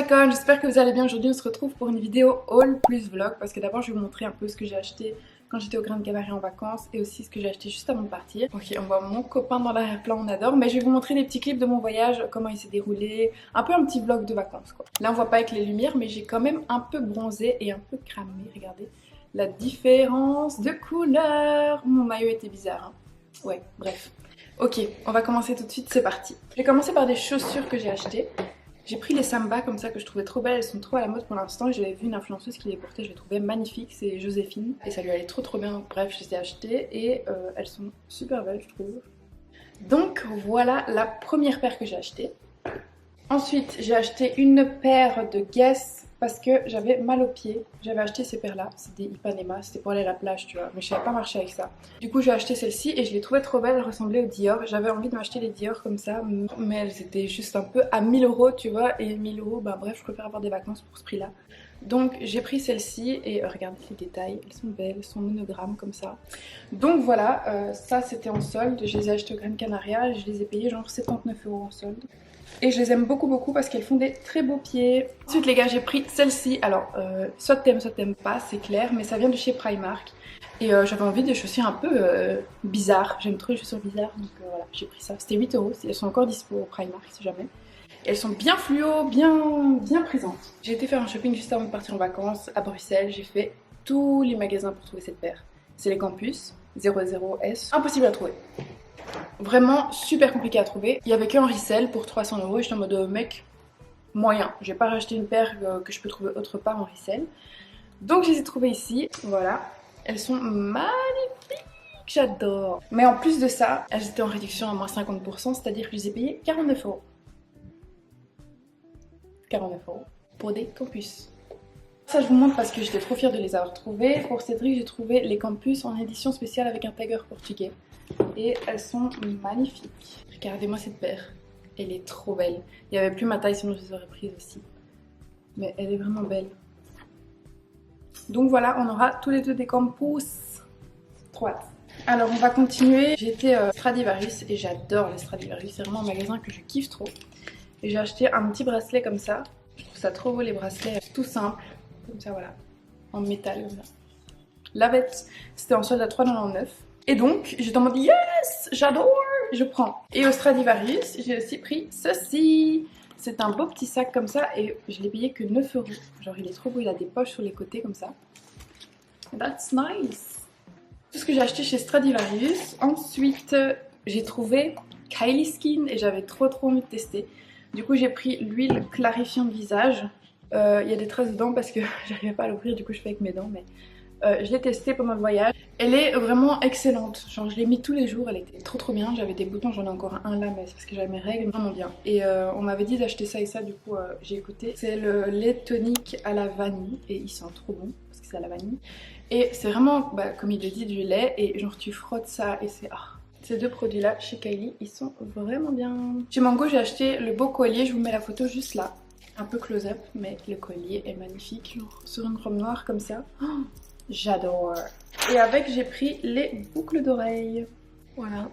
icônes, j'espère que vous allez bien. Aujourd'hui on se retrouve pour une vidéo haul plus vlog parce que d'abord je vais vous montrer un peu ce que j'ai acheté quand j'étais au Gran Canaria en vacances et aussi ce que j'ai acheté juste avant de partir. Ok, on voit mon copain dans l'arrière-plan, on adore, mais je vais vous montrer des petits clips de mon voyage, comment il s'est déroulé, un peu un petit vlog de vacances quoi. Là on voit pas avec les lumières mais j'ai quand même un peu bronzé et un peu cramé, regardez la différence de couleur. Mon maillot était bizarre hein. Ouais, bref. Ok, on va commencer tout de suite, c'est parti. Je vais commencer par des chaussures que j'ai achetées. J'ai pris les Samba comme ça que je trouvais trop belles, elles sont trop à la mode pour l'instant et j'avais vu une influenceuse qui les portait, je les trouvais magnifiques, c'est Joséphine et ça lui allait trop bien, donc bref je les ai achetées et elles sont super belles je trouve. Donc voilà la première paire que j'ai achetée. Ensuite j'ai acheté une paire de Guess parce que j'avais mal aux pieds. J'avais acheté ces paires là, c'est des Ipanema, c'était pour aller à la plage tu vois, mais je savais pas marcher avec ça. Du coup j'ai acheté celle-ci et je les trouvais trop belles, elles ressemblaient aux Dior. J'avais envie de m'acheter les Dior comme ça, mais elles étaient juste un peu à 1000 € tu vois, et 1000 €, bah bref je préfère avoir des vacances pour ce prix là. Donc j'ai pris celle-ci et regardez les détails, elles sont belles, elles sont monogrammes comme ça. Donc voilà, ça c'était en solde, je les ai achetées au Gran Canaria, je les ai payées genre 79 € en solde. Et je les aime beaucoup parce qu'elles font des très beaux pieds. Ensuite les gars j'ai pris celle-ci, alors soit t'aimes pas c'est clair, mais ça vient de chez Primark. Et j'avais envie de chaussures un peu bizarres, j'aime trop les chaussures bizarres, donc voilà j'ai pris ça. C'était 8 €, elles sont encore dispo au Primark si jamais. Et elles sont bien fluo, bien présentes. J'ai été faire un shopping juste avant de partir en vacances à Bruxelles, j'ai fait tous les magasins pour trouver cette paire. C'est les Campus 00S, impossible à trouver. Vraiment super compliqué à trouver. Il y avait qu'un resell pour 300 € et j'étais en mode mec, moyen. J'ai pas racheté une paire que je peux trouver autre part en resell. Donc je les ai trouvées ici. Voilà. Elles sont magnifiques. J'adore. Mais en plus de ça, elles étaient en réduction à moins 50%, c'est-à-dire que je les ai payées 49 €. 49 € pour des Campus. Ça je vous montre parce que j'étais trop fière de les avoir trouvées. Pour Cédric j'ai trouvé les Campus en édition spéciale avec un tagger portugais. Et elles sont magnifiques. Regardez-moi cette paire. Elle est trop belle. Il n'y avait plus ma taille sinon je les aurais prises aussi. Mais elle est vraiment belle. Donc voilà, on aura tous les deux des Campus. Trop hâte. Alors on va continuer. J'ai été Stradivarius et j'adore les Stradivarius. C'est vraiment un magasin que je kiffe trop. Et j'ai acheté un petit bracelet comme ça. Je trouve ça trop beau les bracelets. Tout simple. Comme ça voilà. En métal comme ça. La bête. C'était en solde à 3,99 €. Et donc, j'étais en mode yes, j'adore, je prends. Et au Stradivarius, j'ai aussi pris ceci. C'est un beau petit sac comme ça et je l'ai payé que 9 €. Genre, il est trop beau, il a des poches sur les côtés comme ça. That's nice. Tout ce que j'ai acheté chez Stradivarius. Ensuite, j'ai trouvé Kylie Skin et j'avais trop envie de tester. Du coup, j'ai pris l'huile clarifiant de visage. Il y a des traces dedans parce que j'arrivais pas à l'ouvrir, du coup, je fais avec mes dents, mais... je l'ai testée pendant le voyage. Elle est vraiment excellente. Genre je l'ai mis tous les jours, elle était trop bien. J'avais des boutons, j'en ai encore un là, mais c'est parce que j'avais mes règles, vraiment bien. Et on m'avait dit d'acheter ça et ça, du coup j'ai écouté. C'est le lait tonique à la vanille et il sent trop bon parce que c'est à la vanille. Et c'est vraiment, bah, comme il le dit, du lait et genre tu frottes ça et c'est... Ah. Ces deux produits là chez Kylie, ils sont vraiment bien. Chez Mango j'ai acheté le beau collier, je vous mets la photo juste là. Un peu close-up, mais le collier est magnifique, genre sur une robe noire comme ça. Oh, j'adore. Et avec j'ai pris les boucles d'oreilles. Voilà.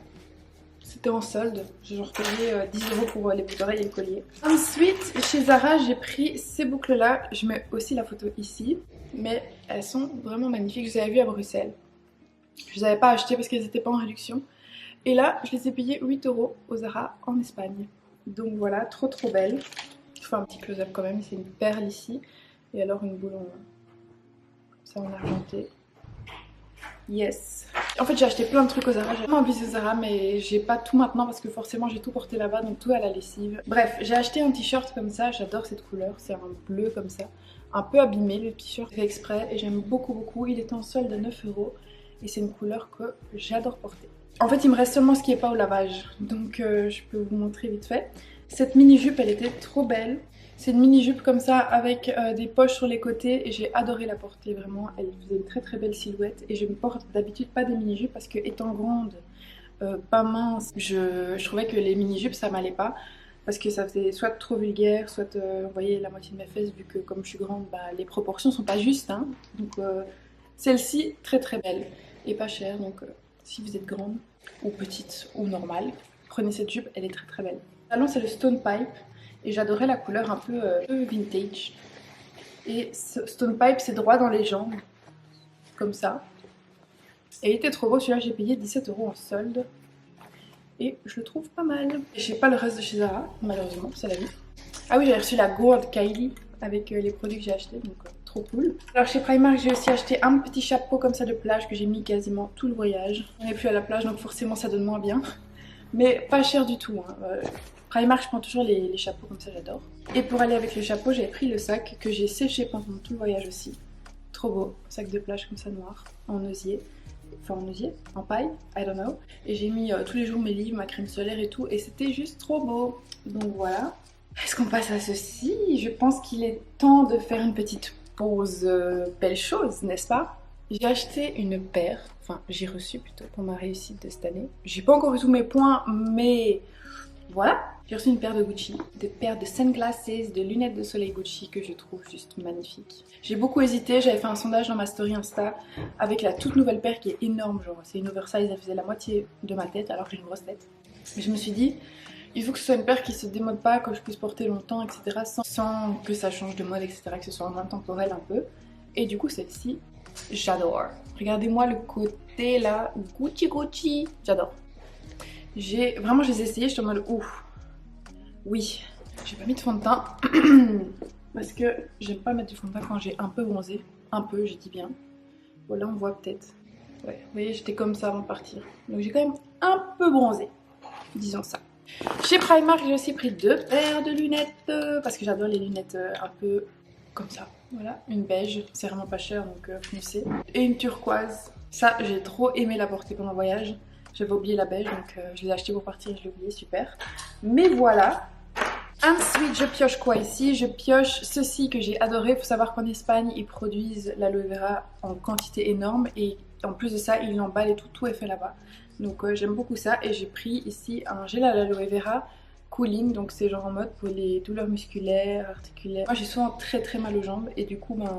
C'était en solde. J'ai genre payé 10 € pour les boucles d'oreilles et le collier. Ensuite, chez Zara, j'ai pris ces boucles là. Je mets aussi la photo ici. Mais elles sont vraiment magnifiques. Je les avais vues à Bruxelles. Je les avais pas achetées parce qu'elles n'étaient pas en réduction. Et là, je les ai payées 8 € au Zara en Espagne. Donc voilà, trop belles. Je fais un petit close-up quand même. C'est une perle ici. Et alors une boule en argenté. Yes. En fait j'ai acheté plein de trucs au Zara, j'ai vraiment abusé au Zara mais j'ai pas tout maintenant parce que forcément j'ai tout porté là-bas donc tout à la lessive. Bref, j'ai acheté un t-shirt comme ça, j'adore cette couleur, c'est un bleu comme ça. Un peu abîmé le t-shirt, fait exprès et j'aime beaucoup. Il était en solde à 9 € et c'est une couleur que j'adore porter. En fait il me reste seulement ce qui est pas au lavage donc je peux vous montrer vite fait. Cette mini jupe elle était trop belle. C'est une mini jupe comme ça avec des poches sur les côtés et j'ai adoré la porter vraiment. Elle faisait une très belle silhouette et je ne porte d'habitude pas des mini jupes parce que étant grande, pas mince, je trouvais que les mini jupes ça m'allait pas parce que ça faisait soit trop vulgaire, soit vous voyez la moitié de mes fesses vu que comme je suis grande, bah, les proportions sont pas justes. Hein. Donc celle-ci très belle et pas chère donc si vous êtes grande ou petite ou normale, prenez cette jupe, elle est très belle. Le talon c'est le Stone Pipe. Et j'adorais la couleur un peu vintage. Et Stone Pipe, c'est droit dans les jambes, comme ça. Et il était trop beau, celui-là j'ai payé 17 € en solde. Et je le trouve pas mal. J'ai pas le reste de chez Zara, malheureusement, c'est la vie. Ah oui, j'ai reçu la Gourde Kylie avec les produits que j'ai achetés, donc trop cool. Alors chez Primark, j'ai aussi acheté un petit chapeau comme ça de plage que j'ai mis quasiment tout le voyage. On n'est plus à la plage, donc forcément ça donne moins bien. Mais pas cher du tout, hein. Primark, je prends toujours les chapeaux comme ça, j'adore. Et pour aller avec le chapeau, j'ai pris le sac que j'ai séché pendant tout le voyage aussi. Trop beau, sac de plage comme ça noir, en osier. Enfin en osier, en paille, I don't know. Et j'ai mis tous les jours mes livres, ma crème solaire et tout, et c'était juste trop beau. Donc voilà. Est-ce qu'on passe à ceci? Je pense qu'il est temps de faire une petite pause belle chose, n'est-ce pas? J'ai acheté une paire, enfin j'ai reçu plutôt pour ma réussite de cette année. J'ai pas encore eu tous mes points, mais voilà. J'ai reçu une paire de Gucci, des paires de sunglasses, de lunettes de soleil Gucci que je trouve juste magnifiques. J'ai beaucoup hésité, j'avais fait un sondage dans ma story Insta avec la toute nouvelle paire qui est énorme, genre c'est une oversize, elle faisait la moitié de ma tête alors que j'ai une grosse tête. Mais je me suis dit, il faut que ce soit une paire qui se démode pas, que je puisse porter longtemps, etc. sans que ça change de mode, etc. Que ce soit intemporel un peu. Et du coup celle-ci, j'adore. Regardez-moi le côté là, Gucci Gucci, j'adore. Vraiment, je les ai essayés, je suis en mode ouf. Oui, j'ai pas mis de fond de teint parce que j'aime pas mettre du fond de teint quand j'ai un peu bronzé. Un peu, je dis bien. Voilà, on voit peut-être. Ouais, vous voyez, j'étais comme ça avant de partir. Donc j'ai quand même un peu bronzé, disons ça. Chez Primark, j'ai aussi pris 2 paires de lunettes parce que j'adore les lunettes un peu comme ça. Voilà, une beige, c'est vraiment pas cher donc foncez. Et une turquoise. Ça, j'ai trop aimé la porter pendant le voyage. J'avais oublié la beige donc je l'ai acheté pour partir et je l'ai oublié, super. Mais voilà. Ensuite, je pioche quoi ici? Je pioche ceci que j'ai adoré. Il faut savoir qu'en Espagne, ils produisent l'aloe vera en quantité énorme et en plus de ça, ils l'emballent et tout est fait là-bas. Donc j'aime beaucoup ça et j'ai pris ici un gel à l'aloe vera cooling, donc c'est genre en mode pour les douleurs musculaires, articulaires. Moi j'ai souvent très mal aux jambes et du coup ben,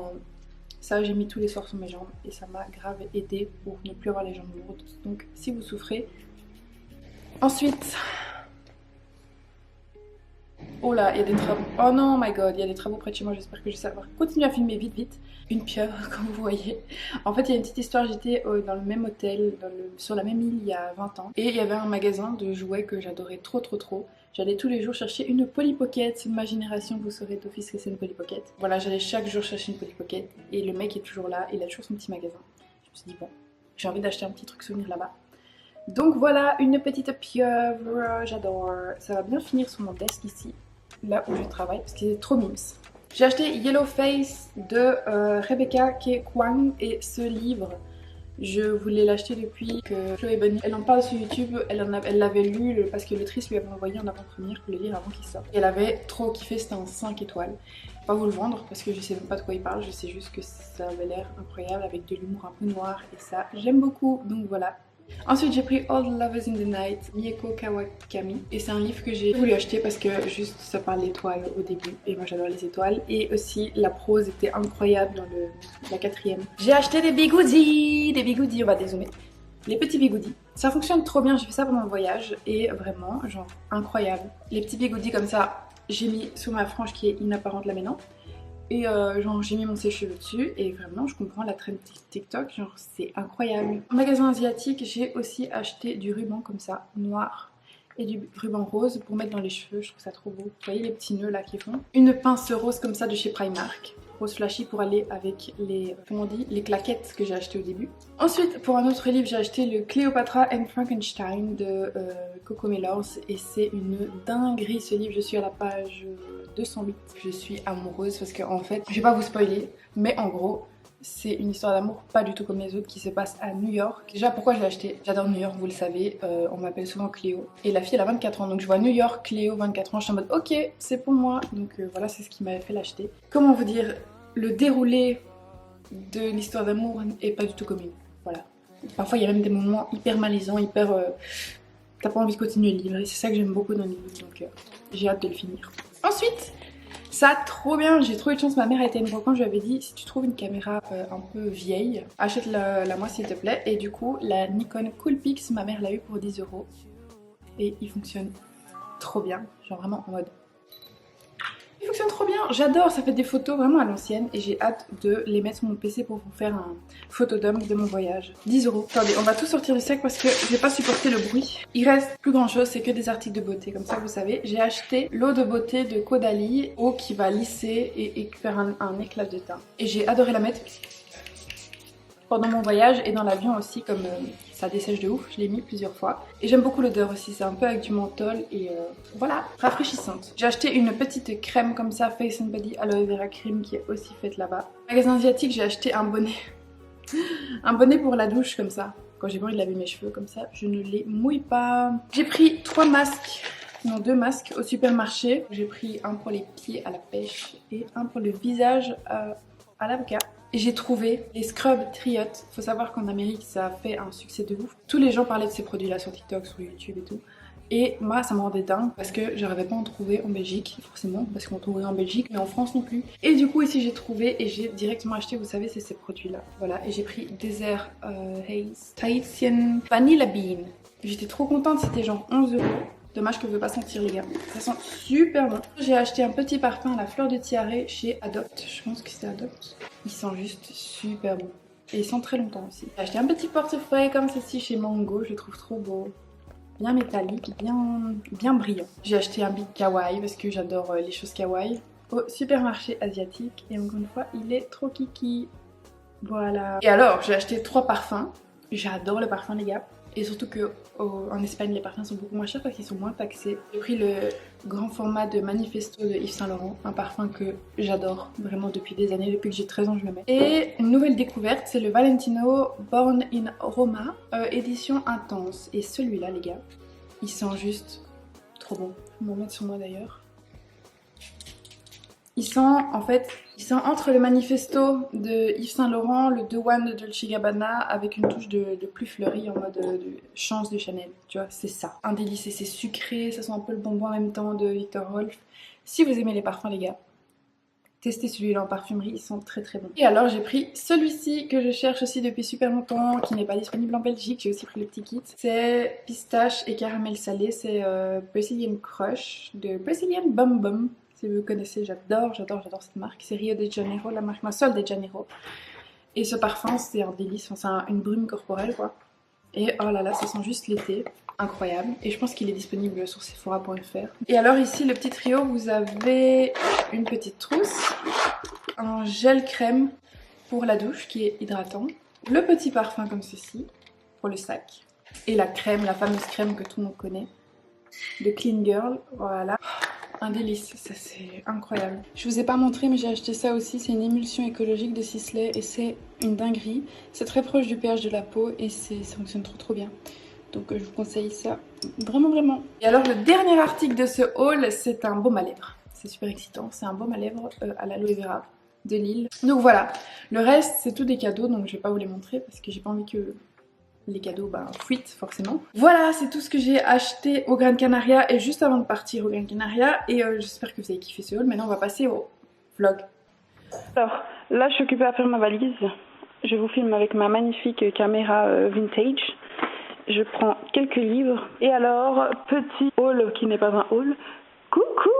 ça j'ai mis tous les soirs sur mes jambes et ça m'a grave aidé pour ne plus avoir les jambes lourdes. Donc si vous souffrez. Ensuite... Oh là, il y a des travaux. Oh non, my god, il y a des travaux près de chez moi. J'espère que je vais savoir continuer à filmer vite. Une pieuvre, comme vous voyez. En fait, il y a une petite histoire. J'étais dans le même hôtel, sur la même île il y a 20 ans. Et il y avait un magasin de jouets que j'adorais trop. J'allais tous les jours chercher une Polly Pocket. Ma génération, vous saurez d'office que c'est une Polly Pocket. Voilà, j'allais chaque jour chercher une Polly Pocket. Et le mec est toujours là. Il a toujours son petit magasin. Je me suis dit, bon, j'ai envie d'acheter un petit truc souvenir là-bas. Donc voilà, une petite pieuvre. J'adore. Ça va bien finir sur mon desk ici. Là où je travaille parce qu'il est trop mimes. J'ai acheté Yellow Face de Rebecca K. Kwang et ce livre, je voulais l'acheter depuis que Chloé Bonnie, elle en parle sur YouTube, elle l'avait lu parce que l'autrice lui avait envoyé en avant-première pour le lire avant qu'il sorte. Et elle avait trop kiffé, c'était un 5 étoiles. Je vais pas vous le vendre parce que je sais même pas de quoi il parle, je sais juste que ça avait l'air incroyable avec de l'humour un peu noir et ça j'aime beaucoup, donc voilà. Ensuite j'ai pris All the Lovers in the Night, Mieko Kawakami et c'est un livre que j'ai voulu acheter parce que juste ça parle d'étoiles au début et moi j'adore les étoiles et aussi la prose était incroyable dans la 4e. J'ai acheté des bigoudis, on va dézoomer. Les petits bigoudis, ça fonctionne trop bien, j'ai fait ça pendant le voyage et vraiment genre incroyable. Les petits bigoudis comme ça, j'ai mis sur ma frange qui est inapparente là maintenant. Et genre j'ai mis mon sèche-cheveux dessus et vraiment je comprends la trend TikTok, genre c'est incroyable. En magasin asiatique j'ai aussi acheté du ruban comme ça, noir et du ruban rose pour mettre dans les cheveux, je trouve ça trop beau. Vous voyez les petits nœuds là qui font. Une pince rose comme ça de chez Primark, rose flashy pour aller avec les, comment on dit, les claquettes que j'ai acheté au début. Ensuite pour un autre livre j'ai acheté le Cléopatra and Frankenstein de Coco Mellors et c'est une dinguerie ce livre, je suis à la page 208. Je suis amoureuse parce qu'en fait, je vais pas vous spoiler, mais en gros, c'est une histoire d'amour pas du tout comme les autres qui se passe à New York. Déjà, pourquoi je l'ai acheté? J'adore New York, vous le savez, on m'appelle souvent Cléo. Et la fille, elle a 24 ans, donc je vois New York, Cléo, 24 ans, je suis en mode ok, c'est pour moi. Donc voilà, c'est ce qui m'avait fait l'acheter. Comment vous dire, le déroulé de l'histoire d'amour est pas du tout commune. Voilà. Parfois, il y a même des moments hyper malaisants, hyper... t'as pas envie de continuer le livre et c'est ça que j'aime beaucoup dans les livres, donc j'ai hâte de le finir. Ensuite, ça trop bien, j'ai trop eu de chance, ma mère a été une fois quand je lui avais dit si tu trouves une caméra un peu vieille, achète-la moi s'il te plaît. Et du coup, la Nikon Coolpix, ma mère l'a eu pour 10 € et il fonctionne trop bien, genre vraiment en mode fonctionne trop bien, j'adore, ça fait des photos vraiment à l'ancienne et j'ai hâte de les mettre sur mon PC pour vous faire un photodump de mon voyage. 10 €. Attendez, on va tout sortir du sac parce que je vais pas supporter le bruit. Il reste plus grand chose, c'est que des articles de beauté, comme ça vous savez. J'ai acheté l'eau de beauté de Caudalie, eau qui va lisser et faire un éclat de teint. Et j'ai adoré la mettre pendant mon voyage et dans l'avion aussi, comme ça dessèche de ouf, je l'ai mis plusieurs fois. Et j'aime beaucoup l'odeur aussi, c'est un peu avec du menthol et voilà, rafraîchissante. J'ai acheté une petite crème comme ça, Face and Body Aloe Vera Cream qui est aussi faite là-bas. Magasin asiatique, j'ai acheté un bonnet. Un bonnet pour la douche comme ça. Quand j'ai envie de laver mes cheveux comme ça, je ne les mouille pas. J'ai pris 3 masques. Non, 2 masques au supermarché. J'ai pris un pour les pieds à la pêche et un pour le visage à l'avocat. Et j'ai trouvé les Scrub Triot. Faut savoir qu'en Amérique ça a fait un succès de ouf. Tous les gens parlaient de ces produits là sur TikTok, sur YouTube et tout. Et moi ça me rendait dingue parce que j'arrivais pas à en trouver en Belgique, forcément, parce qu'on trouverait en Belgique, mais en France non plus. Et du coup ici j'ai trouvé et j'ai directement acheté, vous savez, c'est ces produits là. Voilà, et j'ai pris Desert Haze Tahitian Vanilla Bean. J'étais trop contente, c'était genre 11 €. Dommage que je ne veux pas sentir les gars. Ça sent super bon. J'ai acheté un petit parfum à la fleur de tiare chez Adopt. Je pense que c'est Adopt. Il sent juste super bon. Et il sent très longtemps aussi. J'ai acheté un petit portefeuille comme ceci chez Mango. Je le trouve trop beau. Bien métallique, bien brillant. J'ai acheté un big kawaii parce que j'adore les choses kawaii. Au supermarché asiatique. Et encore une fois, il est trop kiki. Voilà. Et alors, j'ai acheté 3 parfums. J'adore les parfums les gars. Et surtout qu'en Espagne les parfums sont beaucoup moins chers parce qu'ils sont moins taxés. J'ai pris le grand format de Manifesto de Yves Saint Laurent, un parfum que j'adore vraiment depuis des années, depuis que j'ai 13 ans je le mets. Et une nouvelle découverte, c'est le Valentino Born in Roma, édition intense. Et celui-là les gars, il sent juste trop bon. Je vais m'en mettre sur moi d'ailleurs. Il sent entre le Manifesto de Yves Saint Laurent, le The One de Dolce Gabbana avec une touche de plus fleuri en mode de Chance de Chanel. Tu vois, c'est ça. Un délice et c'est sucré, ça sent un peu le bonbon en même temps de Victor Rolf. Si vous aimez les parfums les gars, testez celui-là en parfumerie, il sent très très bon. Et alors j'ai pris celui-ci que je cherche aussi depuis super longtemps, qui n'est pas disponible en Belgique, j'ai aussi pris le petit kit. C'est pistache et caramel salé, c'est Brazilian Crush de Brazilian Bum Bum. Si vous connaissez, j'adore cette marque. C'est Rio de Janeiro, la marque Sol de Janeiro. Et ce parfum, c'est un délice, enfin, c'est une brume corporelle quoi. Et oh là là, ça sent juste l'été, incroyable. Et je pense qu'il est disponible sur sephora.fr. Et alors ici, le petit trio, vous avez une petite trousse, un gel crème pour la douche qui est hydratant, le petit parfum comme ceci pour le sac, et la crème, la fameuse crème que tout le monde connaît, de Clean Girl, voilà. Un délice, ça c'est incroyable. Je vous ai pas montré mais j'ai acheté ça aussi, c'est une émulsion écologique de Sisley et c'est une dinguerie. C'est très proche du pH de la peau et ça fonctionne trop bien. Donc je vous conseille ça vraiment. Et alors le dernier article de ce haul, c'est un baume à lèvres. C'est super excitant, c'est un baume à lèvres à l'aloe vera de Lille. Donc voilà, le reste c'est tout des cadeaux donc je vais pas vous les montrer parce que j'ai pas envie que les cadeaux fuitent forcément. Voilà, c'est tout ce que j'ai acheté au Gran Canaria et juste avant de partir au Gran Canaria et j'espère que vous avez kiffé ce haul. Maintenant on va passer au vlog. Alors là je suis occupée à faire ma valise. Je vous filme avec ma magnifique caméra vintage. Je prends quelques livres et alors petit haul qui n'est pas un haul. Coucou!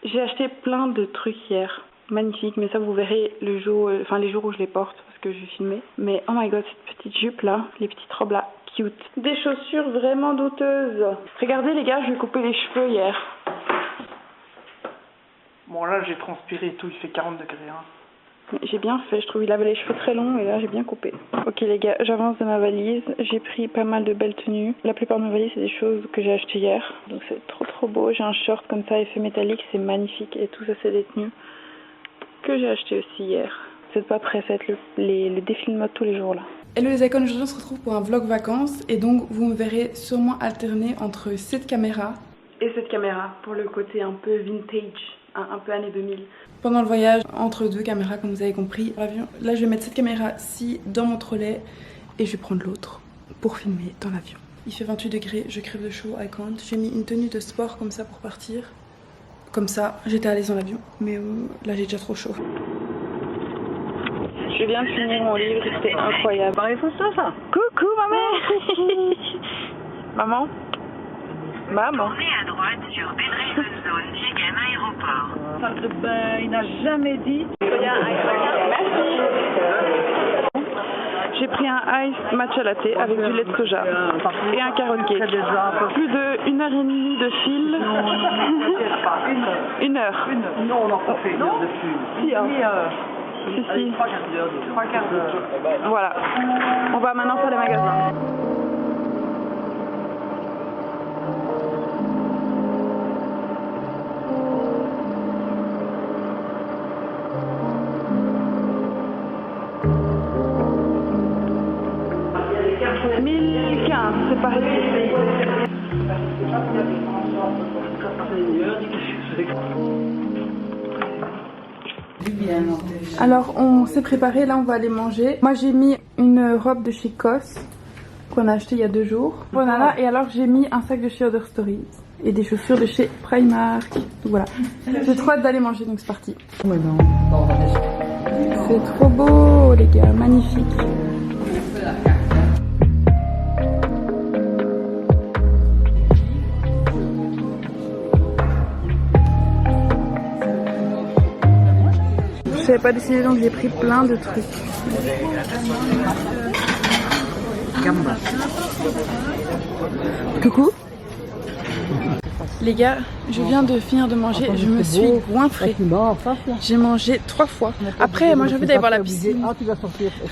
J'ai acheté plein de trucs hier. Magnifique, mais ça vous verrez le jour, les jours où je les porte parce que je vais filmer. Mais oh my god, cette petite jupe là, les petites robes là, cute. Des chaussures vraiment douteuses. Regardez les gars, je lui ai coupé les cheveux hier. Bon là j'ai transpiré et tout, il fait 40 degrés. Hein. J'ai bien fait, je trouve il avait les cheveux très longs et là j'ai bien coupé. Ok les gars, j'avance dans ma valise. J'ai pris pas mal de belles tenues. La plupart de ma valise c'est des choses que j'ai achetées hier. Donc c'est trop beau. J'ai un short comme ça, effet métallique, c'est magnifique. Et tout ça c'est des tenues que j'ai acheté aussi hier. Vous n'êtes pas prêts, ça va être le défilé de mode tous les jours là. Hello les icônes, aujourd'hui on se retrouve pour un vlog vacances et donc vous me verrez sûrement alterner entre cette caméra et cette caméra pour le côté un peu vintage, un peu années 2000. Pendant le voyage, entre deux caméras comme vous avez compris, l'avion. Là je vais mettre cette caméra-ci dans mon trolley et je vais prendre l'autre pour filmer dans l'avion. Il fait 28 degrés, je crève de chaud, I can't. J'ai mis une tenue de sport comme ça pour partir. Comme ça, j'étais à l'aise dans l'avion, mais là j'ai déjà trop chaud. Je viens de finir mon livre, c'était incroyable. Dans les photos ça. Coucou maman. Maman, Maman. Tournez à droite sur Bellerive Zone Schengen Aéroport. Salle de bain, il n'a jamais dit. J'ai pris un ice matcha latte avec du lait de soja et un carrot cake. Plus de 1h30 de fil. Une heure. Non, on n'a pas fait une heure de fil. Si, hein. Si. 3 quarts d'heure. Voilà. On va maintenant faire les magasins. C'est pareil. Alors on s'est préparé, là on va aller manger. Moi j'ai mis une robe de chez COS qu'on a acheté il y a 2 jours. Voilà, et alors j'ai mis un sac de chez Other Stories et des chaussures de chez Primark. Donc voilà. J'ai trop hâte d'aller manger, donc c'est parti. C'est trop beau les gars, magnifique. Je savais pas décider, donc j'ai pris plein de trucs. Coucou. Les gars, je viens de finir de manger, je me suis goinfrée. J'ai mangé 3 fois. Après, moi j'ai envie d'aller voir la piscine.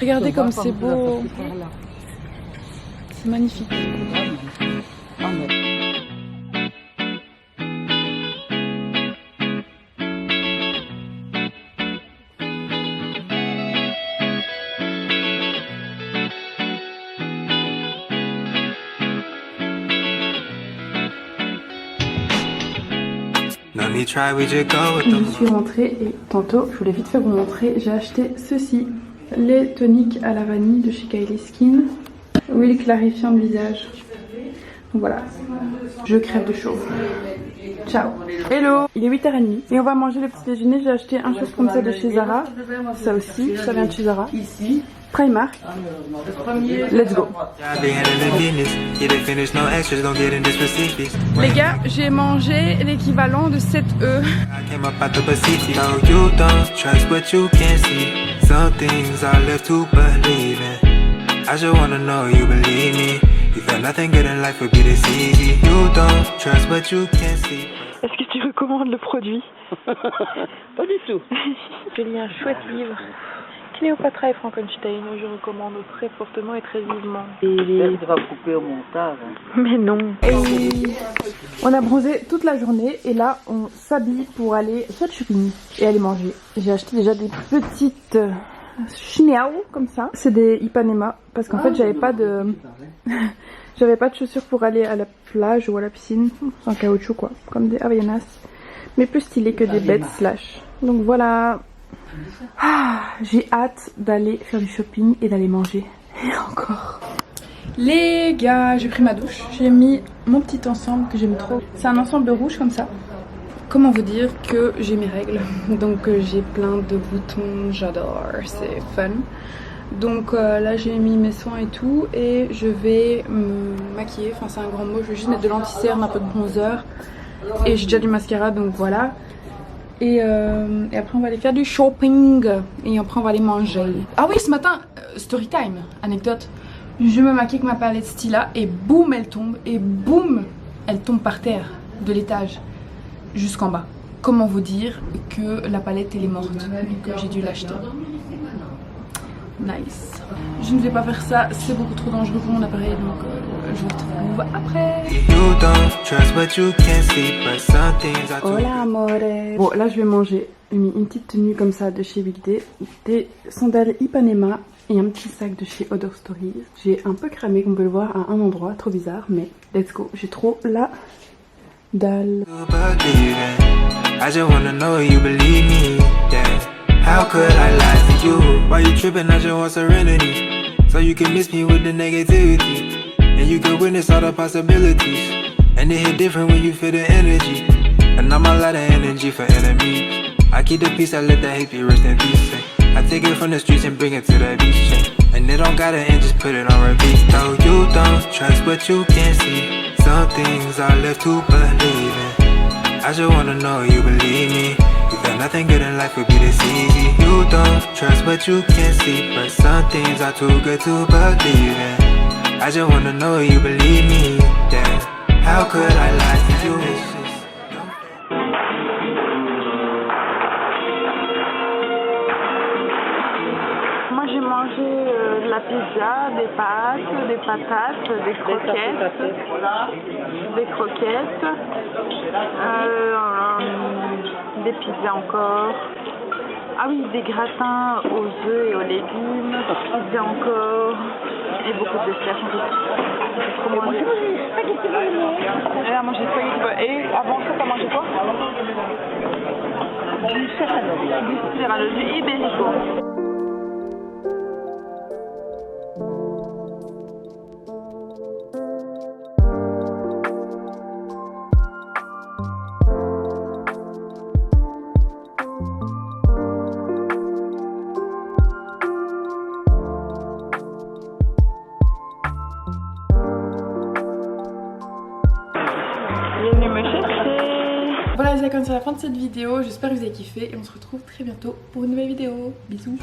Regardez comme c'est beau. C'est magnifique. Je suis rentrée et tantôt, je voulais vite fait vous montrer, j'ai acheté ceci. Les toniques à la vanille de chez Kylie Skin. Huile clarifiant de visage. Donc voilà, je crève de chaud. Ciao. Hello. Il est 8h30 et on va manger le petit déjeuner. J'ai acheté un chose comme ça de chez Zara. Ça aussi, ça vient de chez Zara. Primark. Let's go. Les gars, j'ai mangé l'équivalent de 7 œufs. Est-ce que tu recommandes le produit? Pas du tout. J'ai lu un chouette livre. Cléopatra et Frankenstein, je recommande très fortement et très vivement. J'espère que tu vas couper au montage. Mais non. Et on a bronzé toute la journée et là on s'habille pour aller faire du shopping et aller manger. J'ai acheté déjà des petites chinéaos comme ça. C'est des Ipanema parce qu'en fait j'avais pas de j'avais pas de chaussures pour aller à la plage ou à la piscine en caoutchouc quoi, comme des Havaianas, mais plus stylées que des bêtes slash. Donc voilà. Ah, j'ai hâte d'aller faire du shopping et d'aller manger. Et encore. Les gars, j'ai pris ma douche. J'ai mis mon petit ensemble que j'aime trop. C'est un ensemble rouge comme ça. Comment vous dire que j'ai mes règles. Donc j'ai plein de boutons. J'adore, c'est fun. Donc là j'ai mis mes soins et tout. Et je vais me maquiller. Enfin c'est un grand mot. Je vais juste mettre de l'anti-cerne, un peu de bronzer. Et j'ai déjà du mascara donc voilà. Et après on va aller faire du shopping et après on va aller manger. Ah oui, ce matin, story time, anecdote. Je me maquille avec ma palette Stila et boum elle tombe et boum elle tombe par terre de l'étage jusqu'en bas. Comment vous dire que la palette elle est morte et que j'ai dû l'acheter. Nice. Je ne vais pas faire ça, c'est beaucoup trop dangereux pour mon appareil donc je vous retrouve après. Hola amore. Bon là je vais manger. J'ai mis une petite tenue comme ça de chez Big Day, des sandales Ipanema et un petit sac de chez Other Stories. J'ai un peu cramé comme on peut le voir à un endroit, trop bizarre mais let's go. J'ai trop la dalle. How could I lie to you? Why you tripping? I just want serenity, so you can miss me with the negativity, and you can witness all the possibilities. And it hit different when you feel the energy, and I'm a lot of energy for enemies. I keep the peace, I let the hate be rest in peace. I take it from the streets and bring it to the beach, and it don't gotta end, just put it on repeat. No, you don't trust what you can't see. Some things are left to believe in. I just wanna know you believe me. You got nothing good in life would be this easy. You don't trust what you can't see, but some things are too good to believe in. I just wanna know you believe me. Yeah. How could I lie to you? Moi j'ai mangé de la pizza, des pâtes, des patates, des croquettes, des pizzas encore. Ah oui, des gratins aux œufs et aux légumes, pizza encore, et beaucoup de desserts. J'ai trop mangé. Elle a mangé spaghetti. Et avant ça, t'as mangé quoi? Du serrano, du ibérico. Voilà, c'est comme ça la fin de cette vidéo. J'espère que vous avez kiffé et on se retrouve très bientôt pour une nouvelle vidéo. Bisous.